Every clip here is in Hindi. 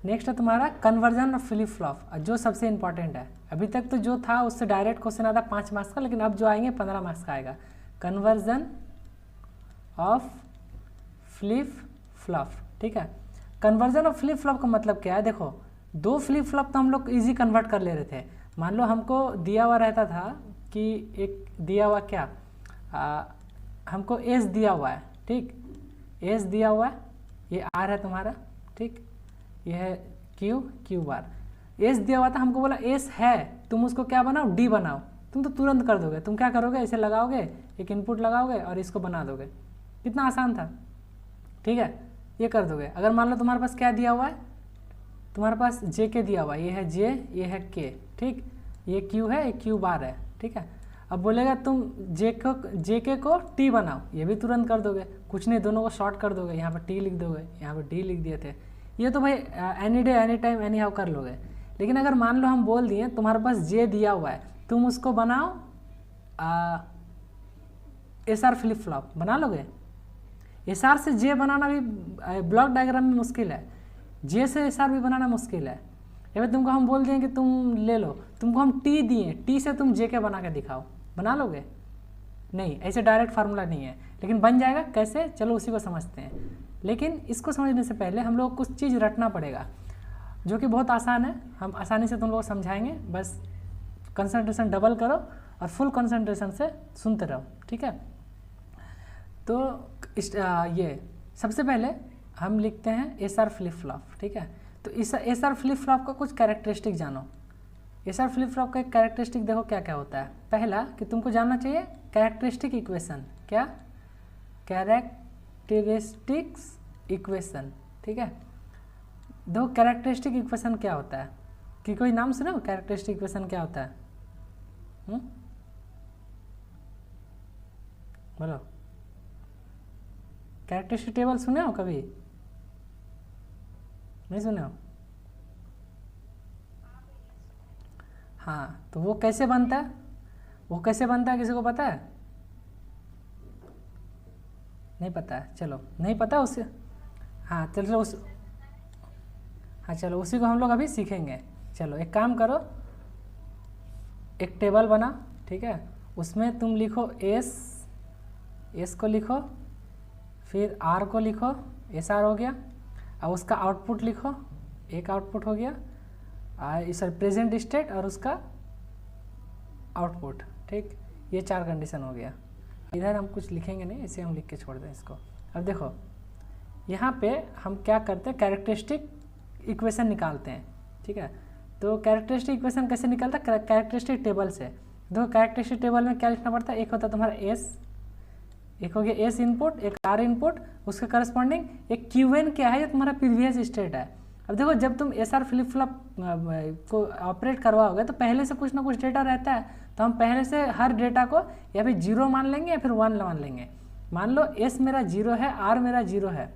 नेक्स्ट है तुम्हारा कन्वर्जन ऑफ फ्लिप फ्लॉप, जो सबसे इंपॉर्टेंट है। अभी तक तो जो था उससे डायरेक्ट क्वेश्चन आता 5 मार्क्स का, लेकिन अब जो आएंगे 15 मार्क्स का आएगा। कन्वर्जन ऑफ फ्लिप फ्लॉप, ठीक है। कन्वर्जन ऑफ फ्लिप फ्लॉप का मतलब क्या है, देखो 2 फ्लिप फ्लॉप तो हम लोग इजी कन्वर्ट कर ले रहे थे। मान लो हमको दिया हुआ रहता था कि एक दिया हुआ क्या, हमको एस दिया हुआ है, ठीक, एस दिया हुआ है, ये आर है तुम्हारा, ठीक, ये है क्यू बार, एस दिया हुआ था, हमको बोला एस है, तुम उसको क्या बनाओ, डी बनाओ, तुम तो तुरंत कर दोगे। तुम क्या करोगे, इसे लगाओगे, एक इनपुट लगाओगे और इसको बना दोगे। कितना आसान था, ठीक है, ये कर दोगे। अगर मान लो तुम्हारे पास क्या दिया हुआ है, तुम्हारे पास जे के दिया हुआ है, ये है जे, ये है के, ठीक, ये क्यू है, ये क्यू बार है, ठीक है। अब बोलेगा तुम जे के को टी बनाओ, ये भी तुरंत कर दोगे, कुछ नहीं, दोनों को शॉर्ट कर दोगे, यहाँ पर टी लिख दोगे, यहाँ पर डी लिख दिए थे। ये तो भाई any day any time any how कर लोगे। लेकिन अगर मान लो हम बोल दिए तुम्हारे पास जे दिया हुआ है, तुम उसको बनाओ एस आर फ्लिप फ्लॉप, बना लोगे। एस आर से जे बनाना भी ब्लॉक डायग्राम में मुश्किल है, जे से एस आर भी बनाना मुश्किल है। या फिर तुमको हम बोल दिए कि तुम ले लो, तुमको हम टी दिए, टी से तुम जे के बना के दिखाओ, बना लोगे? नहीं, ऐसे डायरेक्ट फार्मूला नहीं है, लेकिन बन जाएगा कैसे, चलो उसी को समझते हैं। लेकिन इसको समझने से पहले हम लोग कुछ चीज़ रटना पड़ेगा, जो कि बहुत आसान है, हम आसानी से तुम लोग समझाएंगे। बस कंसंट्रेशन डबल करो और फुल कंसंट्रेशन से सुनते रहो, ठीक है। तो ये सबसे पहले हम लिखते हैं एस आर फ्लिप फ्लॉप, ठीक है। तो इस एस आर फ्लिप फ्लॉप का कुछ कैरेक्टरिस्टिक जानो। एस आर फ्लिप फ्लॉप का एक कैरेक्टरिस्टिक देखो क्या क्या होता है। पहला कि तुमको जानना चाहिए कैरेक्टरिस्टिक इक्वेशन, क्या, कैरेक्टरिस्टिक्स इक्वेशन, ठीक है। दो कैरेक्टरिस्टिक इक्वेशन क्या होता है, कि कोई नाम सुनो, कैरेक्टरिस्टिक इक्वेशन क्या होता है? बोलो, कैरेक्टरिस्टिक टेबल सुने हो कभी? नहीं सुने हो? हाँ, तो वो कैसे बनता है, वो कैसे बनता है, किसी को पता है? नहीं पता है, चलो नहीं पता उसे, हाँ चलो चलो उसी को हम लोग अभी सीखेंगे। चलो एक काम करो, एक टेबल बना, ठीक है, उसमें तुम लिखो एस को लिखो, फिर आर को लिखो, एस आर हो गया, और उसका आउटपुट लिखो, एक आउटपुट हो गया, सर प्रेजेंट स्टेट और उसका आउटपुट, ठीक, ये 4 कंडीशन हो गया। इधर हम कुछ लिखेंगे नहीं, इसे हम लिख के छोड़ दें इसको। अब देखो यहाँ पे हम क्या करते हैं, कैरेक्टरिस्टिक इक्वेशन निकालते हैं, ठीक है। तो कैरेक्टरिस्टिक इक्वेशन कैसे निकलता है, कैरेक्टरिस्टिक टेबल से। देखो कैरेक्टरिस्टिक टेबल में क्या लिखना पड़ता है, एक होता है तुम्हारा एस, एक हो गया एस इनपुट, एक आर इनपुट, उसके करस्पॉन्डिंग एक क्यू एन क्या है, ये तुम्हारा प्रीवियस स्टेट है। अब देखो जब तुम एस आर फ्लिप फ्लॉप को ऑपरेट करवाओगे तो पहले से कुछ ना कुछ डेटा रहता है, तो हम पहले से हर डेटा को या फिर 0 मान लेंगे या फिर 1 मान लेंगे। मान लो एस मेरा 0 है, आर मेरा 0 है,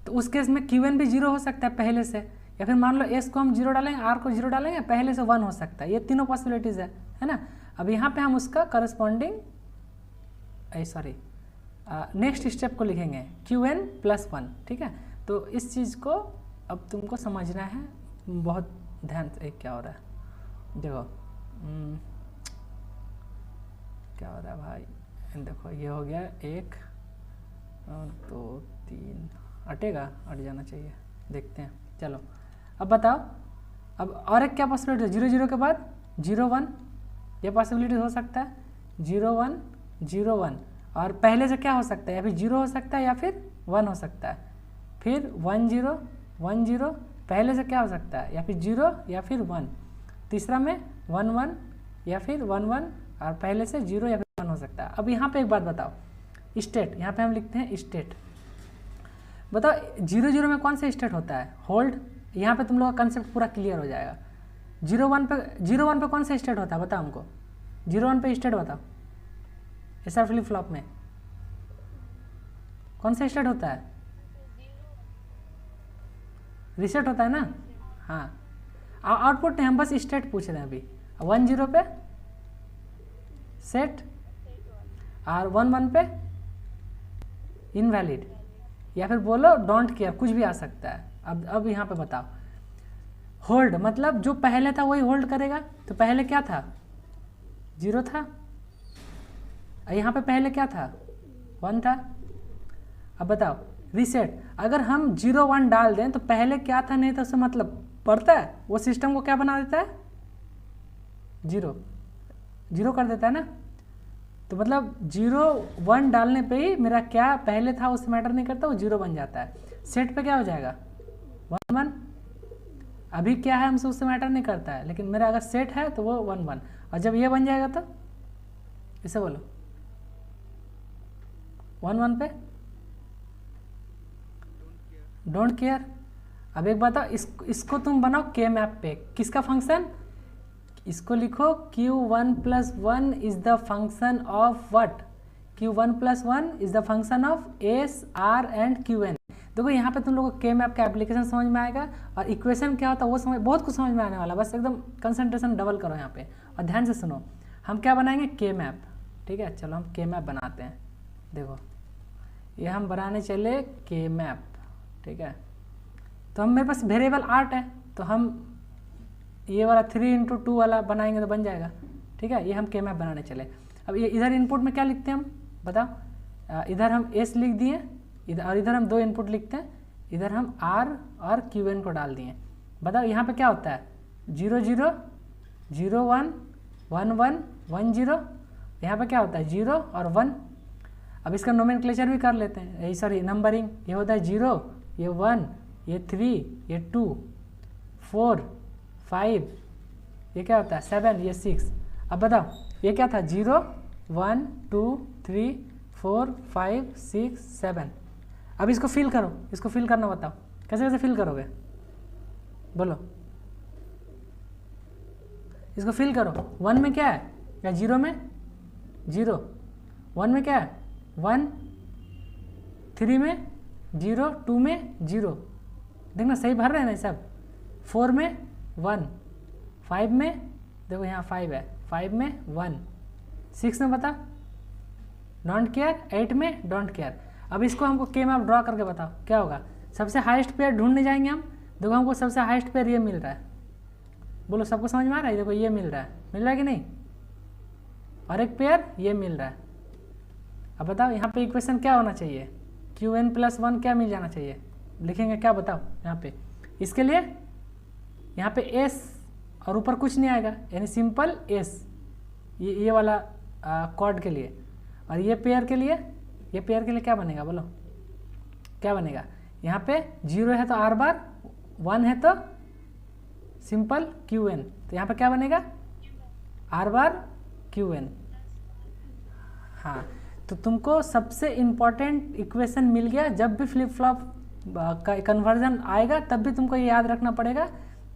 तो उस केस में क्यू एन भी 0 हो सकता है पहले से, या फिर मान लो एस को हम 0 डालेंगे, आर को 0 डालेंगे, पहले से 1 हो सकता है। ये तीनों पॉसिबिलिटीज़ है ना। अब यहाँ पे हम उसका करस्पॉन्डिंग नेक्स्ट स्टेप को लिखेंगे Qn + 1, ठीक है। तो इस चीज़ को अब तुमको समझना है बहुत ध्यान से। क्या हो रहा है, देखो क्या हो रहा है भाई, देखो ये हो गया 1 2 3, अटेगा, अट जाना चाहिए, देखते हैं। चलो अब बताओ, अब और एक क्या पॉसिबिलिटी है, 0 0 के बाद 0 1, ये पॉसिबिलिटी हो सकता है 0 1 0 1, और पहले से क्या हो सकता है, या फिर 0 हो सकता है या फिर 1 हो सकता है, फिर 1 0 1 0, पहले से क्या हो सकता है, या फिर 0 या फिर 1, तीसरा में 1 1 या फिर 1 1, और पहले से 0 या फिर 1 हो सकता है। अब यहाँ पे एक बात बताओ, स्टेट, यहाँ पे हम लिखते हैं स्टेट। बताओ 0 0 में कौन सा स्टेट होता है, होल्ड। यहाँ पे तुम लोग का कंसेप्ट पूरा क्लियर हो जाएगा। 0 1 पे कौन सा स्टेट होता है, बताओ हमको, 0 1 पे स्टेट बताओ। एस आर फ्लिप फ्लॉप में कौन सा स्टेट होता है, रीसेट होता है ना। हाँ, आउटपुट नहीं, हम बस स्टेट पूछ रहे हैं अभी। 1 0 पे सेट, और 1 1 पे इनवैलिड, या फिर बोलो डोंट केयर, कुछ भी आ सकता है। अब यहाँ पे बताओ, होल्ड मतलब जो पहले था वही होल्ड करेगा। तो पहले क्या था, 0 था, यहाँ पे पहले क्या था, 1 था। अब बताओ रीसेट, अगर हम 0 1 डाल दें तो पहले क्या था नहीं था उससे मतलब पड़ता है, वो सिस्टम को क्या बना देता है, 0 कर देता है ना। तो मतलब 0 1 डालने पे ही मेरा क्या पहले था उससे मैटर नहीं करता, वो 0 बन जाता है। सेट पे क्या हो जाएगा, 1 1, अभी क्या है हमसे उससे मैटर नहीं करता है, लेकिन मेरा अगर सेट है तो वो 1 1, और जब ये बन जाएगा तो इसे बोलो 1 1 पे डोंट केयर। अब एक बताओ, इसको तुम बनाओ के मैप पे, किसका फंक्शन, इसको लिखो q1 + 1 is the function of what, q1 + 1 is the function of S R and qn। देखो यहाँ पे तुम लोगों को के मैप का एप्लीकेशन समझ में आएगा, और इक्वेशन क्या होता है वो समझ, बहुत कुछ समझ में आने वाला, बस एकदम कंसंट्रेशन डबल करो यहाँ पे और ध्यान से सुनो। हम क्या बनाएंगे, के मैप, ठीक है। चलो हम के मैप बनाते हैं। देखो ये हम बनाने चले के मैप, ठीक है। तो हम मेरे पास वेरिएबल 8 है, तो हम ये वाला 3 × 2 वाला बनाएंगे तो बन जाएगा, ठीक है। ये हम के मैप बनाने चले। अब ये इधर इनपुट में क्या लिखते हैं हम बताओ, इधर हम एस लिख दिए, इधर और इधर हम 2 इनपुट लिखते हैं, इधर हम आर और क्यू को डाल दिए। बताओ यहाँ पे क्या होता है, 0 0 0 1 1 1 1 0, यहाँ पे क्या होता है 0 और 1। अब इसका नोमेनक्लेचर भी कर लेते हैं, सॉरी नंबरिंग, ये होता है 0, ये 1, ये 3, ये 2, 4 5, ये क्या होता है 7, ये 6। अब बताओ ये क्या था, 0 1 2 3 4 5 6 7। अब इसको फिल करो, इसको फिल करना बताओ कैसे कैसे फिल करोगे, बोलो इसको फिल करो। 1 में क्या है, या 0 में 0, 1 में क्या है 1, 3 में 0, 2 में 0, देखना सही भर रहे हैं ना सब। 4 में 1, 5 में देखो यहाँ 5 है, 5 में 1, 6 में बता डोंट केयर, 8 में डोंट केयर। अब इसको हमको के मैप ड्रॉ करके बताओ क्या होगा। सबसे हाईएस्ट पेयर ढूंढने जाएंगे हम, देखो हमको सबसे हाईएस्ट पेयर ये मिल रहा है, बोलो सबको समझ में आ रहा है, देखो ये मिल रहा है कि नहीं, और एक पेयर ये मिल रहा है। अब बताओ यहाँ पे इक्वेशन क्या होना चाहिए, qn + 1 क्या मिल जाना चाहिए, लिखेंगे क्या बताओ यहाँ पे। इसके लिए यहाँ पे s और ऊपर कुछ नहीं आएगा, यानी सिंपल s, ये वाला कॉर्ड के लिए। और ये पेयर के लिए क्या बनेगा, बोलो क्या बनेगा। यहाँ पे 0 है तो r बार, 1 है तो सिंपल qn, तो यहाँ पे क्या बनेगा r बार qn। हाँ, तो तुमको सबसे इम्पॉर्टेंट इक्वेशन मिल गया। जब भी फ्लिप फ्लॉप का कन्वर्जन आएगा तब भी तुमको ये याद रखना पड़ेगा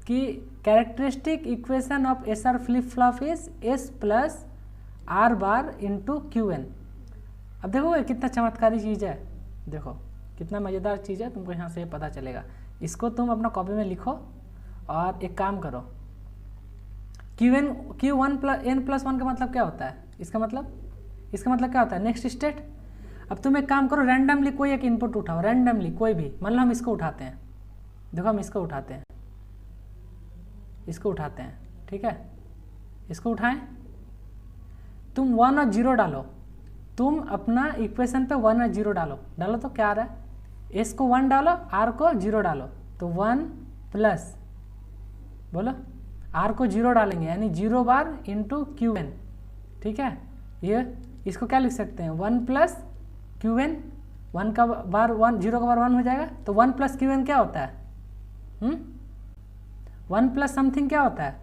कि characteristic equation of S R flip flop is s + r bar × qn। अब देखो ये कितना चमत्कारी चीज़ है, देखो कितना मज़ेदार चीज़ है, तुमको यहाँ से पता चलेगा। इसको तुम अपना कॉपी में लिखो और एक काम करो, q1 + n + 1 का मतलब क्या होता है, इसका मतलब क्या होता है नेक्स्ट स्टेट। अब तुम एक काम करो, रैंडमली कोई एक इनपुट उठाओ, रैंडमली कोई भी, मान लो हम इसको उठाते हैं, देखो हम इसको उठाते हैं, ठीक है। इसको उठाएं, तुम 1 और 0 डालो, तुम अपना इक्वेशन पे 1 और 0 डालो तो क्या आ रहा है, s को 1 डालो, r को 0 डालो, तो 1 + बोलो r को 0 डालेंगे यानी 0 बार × qn, ठीक है। ये इसको क्या लिख सकते हैं, 1 + qn, 1 का बार 1, 0 का बार 1 हो जाएगा, तो 1 + qn क्या होता है, 1 + समथिंग क्या होता है,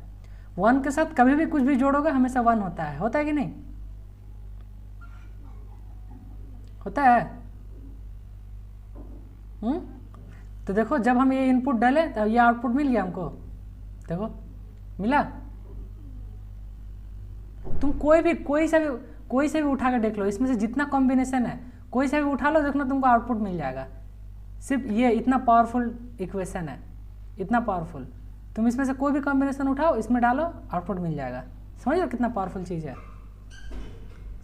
1 के साथ कभी भी कुछ भी जोड़ोगे हमेशा 1 होता है कि नहीं, होता है। तो देखो जब हम ये इनपुट डाले तो ये आउटपुट मिल गया हमको, देखो मिला। तुम कोई से भी उठा के देख लो, इसमें से जितना कॉम्बिनेशन है कोई से भी उठा लो, देखना तुमको आउटपुट मिल जाएगा। सिर्फ ये इतना पावरफुल इक्वेशन है, इतना पावरफुल, तुम इसमें से कोई भी कॉम्बिनेशन उठाओ, इसमें डालो, आउटपुट मिल जाएगा। समझ लो कितना पावरफुल चीज़ है,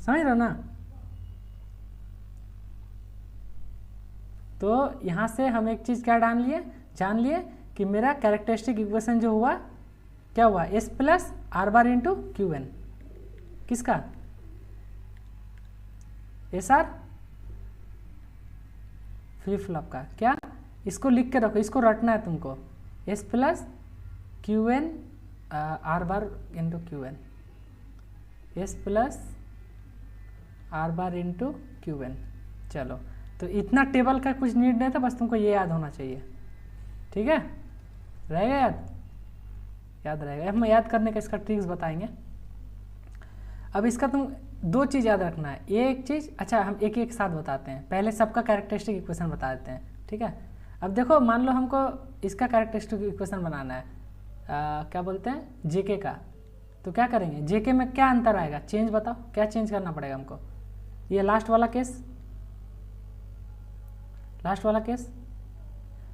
समझ रहे हो ना। तो यहाँ से हम एक चीज़ क्या जान लिए, जान लिए कि मेरा कैरेक्टरिस्टिक इक्वेशन जो हुआ क्या हुआ, S plus R bar into Q N, किसका, एस आर फ्लिप फ्लॉप का। क्या, इसको लिख के रखो, इसको रटना है तुमको, S plus Q N R bar into Q N, S plus R bar into Q N. चलो, तो इतना टेबल का कुछ नीड नहीं था, बस तुमको ये याद होना चाहिए, ठीक है, रहेगा याद, याद रहेगा। हम याद करने का इसका ट्रिक्स बताएंगे। अब इसका तुम दो चीज़ याद रखना है, एक चीज़, अच्छा हम एक एक साथ बताते हैं, पहले सबका कैरेक्टरिस्टिक इक्वेशन बता देते हैं, ठीक है। अब देखो, मान लो हमको इसका कैरेक्टरिस्टिक इक्वेशन बनाना है, क्या बोलते हैं, जेके का, तो क्या करेंगे, जेके में क्या अंतर आएगा, चेंज बताओ, क्या चेंज करना पड़ेगा हमको, ये लास्ट वाला केस, लास्ट वाला केस,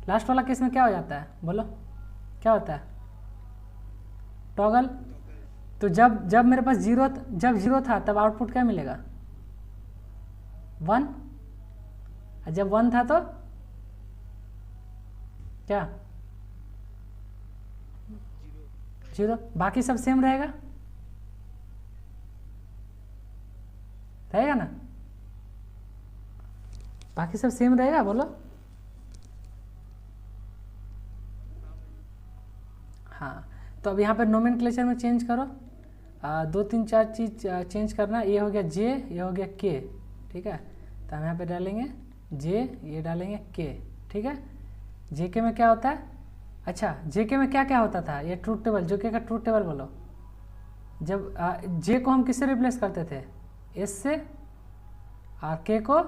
लास्ट वाला केस में क्या हो जाता है, बोलो क्या होता है, टॉगल। तो जब मेरे पास जब जीरो था तब आउटपुट क्या मिलेगा, 1, और जब 1 था तो क्या, 0, बाकी सब सेम रहेगा, रहेगा ना, बाकी सब सेम रहेगा, बोलो। हाँ, तो अब यहाँ पर नोमेनक्लेचर में चेंज करो, 2 3 4 चीज चेंज करना, ये हो गया जे, ये हो गया के, ठीक है। तो हम यहाँ पे डालेंगे जे, ये डालेंगे के, ठीक है। जेके में क्या होता है, अच्छा जेके में क्या क्या होता था, ये ट्रूथ टेबल, जेके का ट्रूथ टेबल बोलो। जब जे को हम किससे रिप्लेस करते थे, एस से, और के को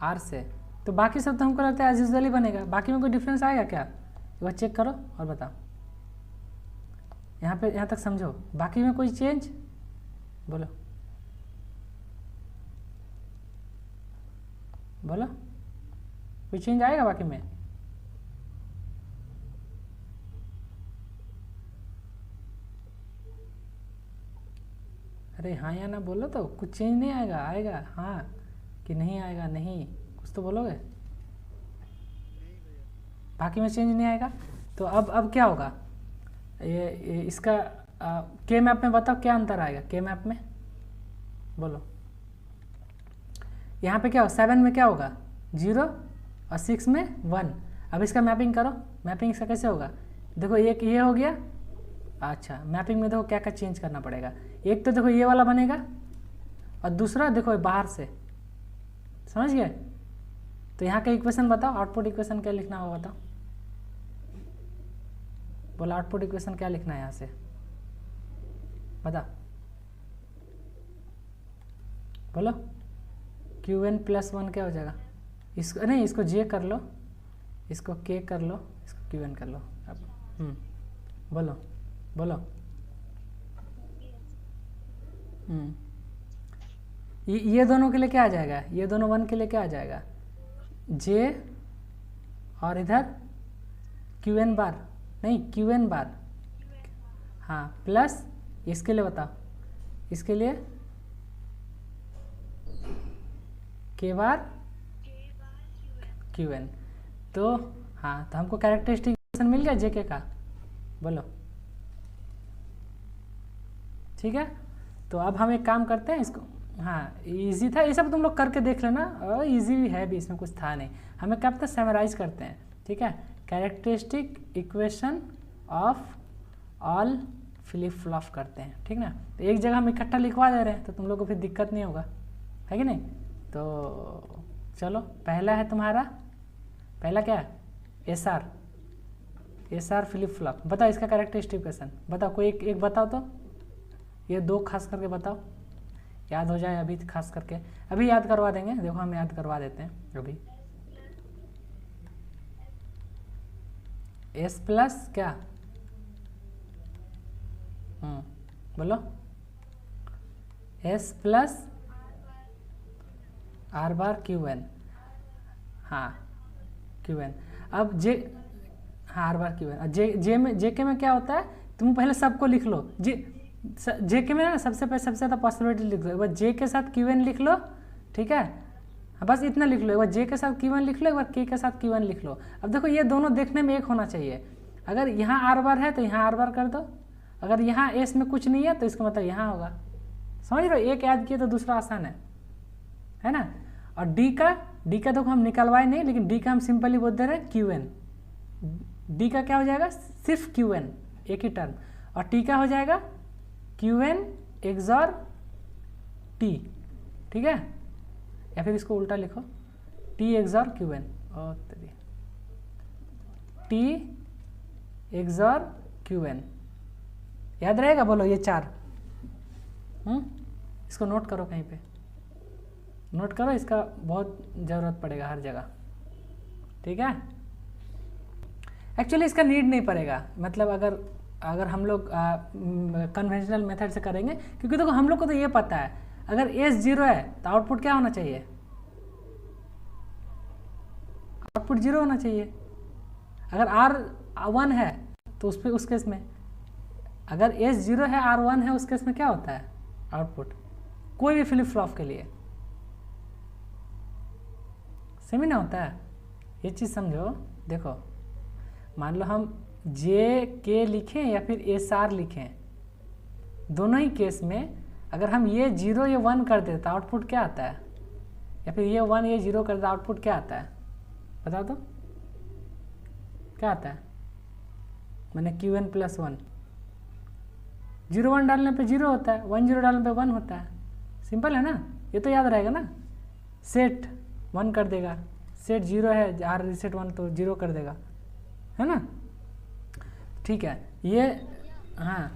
आर से, तो बाकी सब तो हमको लगता है एज यूजुअली बनेगा, बाकी में कोई डिफरेंस आएगा क्या, वह चेक करो और बताओ। यहाँ पे, यहाँ तक समझो, बाकी में कोई चेंज, बोलो बोलो, कोई चेंज आएगा बाकी में, अरे हाँ या ना बोलो, तो कुछ चेंज नहीं आएगा, आएगा हाँ कि नहीं आएगा, नहीं कुछ तो बोलोगे, बाकी में चेंज नहीं आएगा। तो अब क्या होगा, ये इसका के मैप में बताओ क्या अंतर आएगा, के मैप में बोलो। यहाँ पे क्या हो, 7 में क्या होगा, 0, और 6 में 1। अब इसका मैपिंग करो, मैपिंग इसका कैसे होगा, देखो एक ये हो गया, अच्छा मैपिंग में देखो क्या क्या चेंज करना पड़ेगा, एक तो देखो ये वाला बनेगा, और दूसरा देखो बाहर से, समझ गए। तो यहाँ का इक्वेशन बताओ, आउटपुट इक्वेशन क्या लिखना होगा बताओ, बोलो आउटपुट इक्वेशन क्या लिखना है यहाँ से, बता बोलो। Qn + 1 क्या हो जाएगा, इसको नहीं, इसको जे कर लो, इसको के कर लो, इसको Qn कर लो। अब बोलो बोलो। ये दोनों के लिए क्या आ जाएगा, ये दोनों 1 के लिए क्या आ जाएगा, जे, और इधर Qn बार, नहीं Qn बार, हाँ, प्लस इसके लिए बताओ, इसके लिए के बार Qn। तो हाँ, तो हमको कैरेक्टरिस्टिक इक्वेशन मिल गया जेके का, बोलो ठीक है। तो अब हम एक काम करते हैं, इसको, हाँ इजी था, ये सब तुम लोग करके देख लेना, और इजी भी है भी, इसमें कुछ था नहीं। हमें क्या पता, समराइज करते हैं, ठीक है। Characteristic equation of all flip flop करते हैं, ठीक ना। तो एक जगह हम इकट्ठा लिखवा दे रहे हैं, तो तुम लोग को फिर दिक्कत नहीं होगा, है कि नहीं। तो चलो, पहला है तुम्हारा, पहला क्या है, एस आर फ्लिप फ्लॉप। बताओ इसका कैरेक्टरिस्टिक इक्वेशन बताओ, कोई एक बताओ तो, ये 2 खास करके बताओ, याद हो जाए अभी, खास करके अभी याद करवा देंगे, देखो हम याद करवा देते हैं अभी। एस प्लस क्या, बोलो, एस प्लस आर बार Qn, हाँ Qn। अब जे, हाँ आर बार Qn, जेके में क्या होता है, तुम पहले सबको लिख लो, जेके में ना सबसे ज़्यादा पॉसिबिलिटी लिख लो, एक बार जे के साथ Qn लिख लो, ठीक है। हाँ बस इतना लिख लो, एक बार जे के साथ Q1 लिख लो, एक बार के के साथ Q1 लिख लो। अब देखो ये दोनों देखने में एक होना चाहिए, अगर यहाँ आर बार है तो यहाँ आर बार कर दो, अगर यहाँ एस में कुछ नहीं है तो इसका मतलब यहाँ होगा। समझ रहे हो, एक याद किए तो दूसरा आसान है ना। और डी का देखो हम निकलवाए नहीं, लेकिन डी का हम सिंपली बोल दे रहे हैं Qn। डी का क्या हो जाएगा, सिर्फ Qn, एक ही टर्म। और टी का हो जाएगा Qn XOR T, ठीक है। या फिर इसको उल्टा लिखो, T XOR Qn, और T XOR Qn, याद रहेगा, बोलो ये 4। इसको नोट करो, कहीं पे नोट करो, इसका बहुत ज़रूरत पड़ेगा हर जगह, ठीक है। एक्चुअली इसका नीड नहीं पड़ेगा, मतलब अगर हम लोग कन्वेंशनल मेथड से करेंगे, क्योंकि देखो हम लोग को तो ये पता है, अगर एस 0 है तो आउटपुट क्या होना चाहिए, आउटपुट 0 होना चाहिए। अगर आर 1 है तो उस केस में, अगर एस 0 है आर 1 है, उस केस में क्या होता है आउटपुट, कोई भी फ्लिप फ्लॉप के लिए सेम ही ना होता है। ये चीज़ समझो, देखो मान लो हम जे के लिखें या फिर एस आर लिखें, दोनों ही केस में अगर हम ये 0 ये 1 कर देते तो आउटपुट क्या आता है, या फिर ये 1 ये 0 कर देते आउटपुट क्या आता है, बताओ तो क्या आता है। मैंने Qn + 1, 0 1 डालने पे 0 होता है, 1 0 डालने पे 1 होता है, सिंपल है ना, ये तो याद रहेगा ना। सेट 1 कर देगा, सेट 0 है, आर रीसेट 1 तो 0 कर देगा, है ना, ठीक है। ये हाँ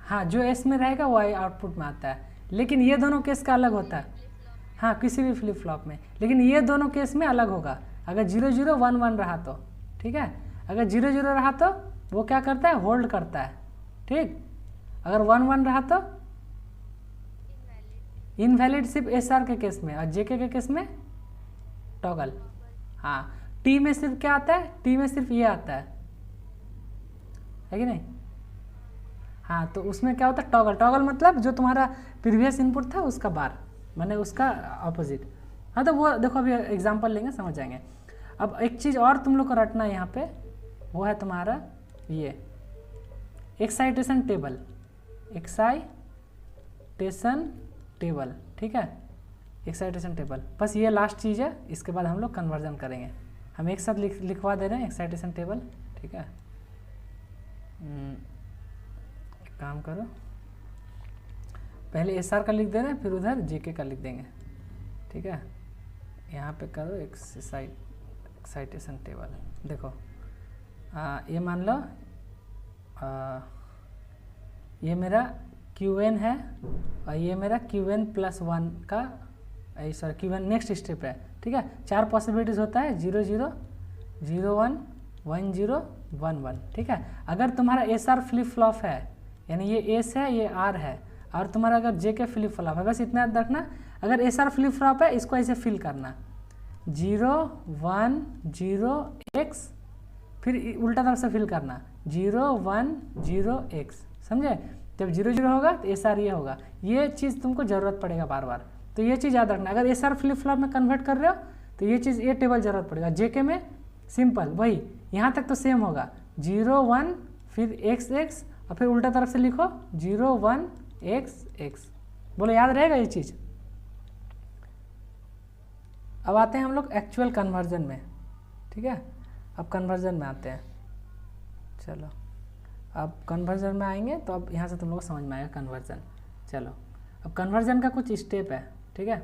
हाँ, जो एस में रहेगा वो आउटपुट में आता है, लेकिन ये दोनों केस का अलग होता है। हाँ, किसी भी फ्लिप फ्लॉप में, लेकिन ये दोनों केस में अलग होगा। अगर 0 0 1 1 रहा तो ठीक है, अगर 0 0 रहा तो वो क्या करता है, होल्ड करता है, ठीक। अगर 1 1 रहा तो इनवैलिड सिर्फ एस आर के केस में, और जेके के केस में टॉगल। हाँ, टी में सिर्फ क्या आता है, टी में सिर्फ ये आता है कि नहीं। हाँ, तो उसमें क्या होता है, टॉगल। टॉगल मतलब जो तुम्हारा प्रीवियस इनपुट था उसका बार, माने उसका ऑपोजिट। हाँ, तो वो देखो अभी एग्जांपल लेंगे, समझ जाएंगे। अब एक चीज़ और तुम लोग को रटना है यहाँ पे, वो है तुम्हारा ये एक्साइटेशन टेबल, एक्साइटेशन टेबल, ठीक है, एक्साइटेशन टेबल। बस ये लास्ट चीज़ है, इसके बाद हम लोग कन्वर्जन करेंगे। हम एक साथ लिखवा दे रहे हैं एक्साइटेशन टेबल, ठीक है। काम करो, पहले एस आर का लिख दे रहे हैं, फिर उधर जेके का लिख देंगे, ठीक है। यहाँ पे करो एक्साइटेशन टेबल। देखो ये मान लो ये मेरा Qn है और ये मेरा Qn + 1 का सॉरी Qn नेक्स्ट स्टेप है, ठीक है। 4 पॉसिबिलिटीज़ होता है, 0 0 0 1 1 0 1 1, ठीक है। अगर तुम्हारा एस आर फ्लिप फ्लॉप है, यानी ये एस है ये आर है, और तुम्हारा अगर जे के फ्लिप फ्लॉप है, बस इतना याद रखना। अगर एस आर फ्लिप फ्लॉप है, इसको ऐसे फिल करना 0 1 0 x, फिर उल्टा तरफ से फिल करना 0 1 0 x, समझे। जब 0 0 होगा तो एस आर ये होगा, ये चीज़ तुमको ज़रूरत पड़ेगा बार बार, तो ये चीज़ याद रखना। अगर एस आर फ्लिप फ्लॉप में कन्वर्ट कर रहे हो तो ये चीज़, ये टेबल ज़रूरत पड़ेगा। जेके में सिंपल वही, यहाँ तक तो सेम होगा, 0 1 फिर x x, और फिर उल्टा तरफ से लिखो 0 1 x x। बोलो याद रहेगा ये चीज़। अब आते हैं हम लोग एक्चुअल कन्वर्जन में, ठीक है। अब कन्वर्जन में आते हैं, चलो अब कन्वर्जन में आएंगे तो अब यहाँ से तुम लोग को समझ में आएगा कन्वर्जन। चलो अब कन्वर्जन का कुछ स्टेप है, ठीक है।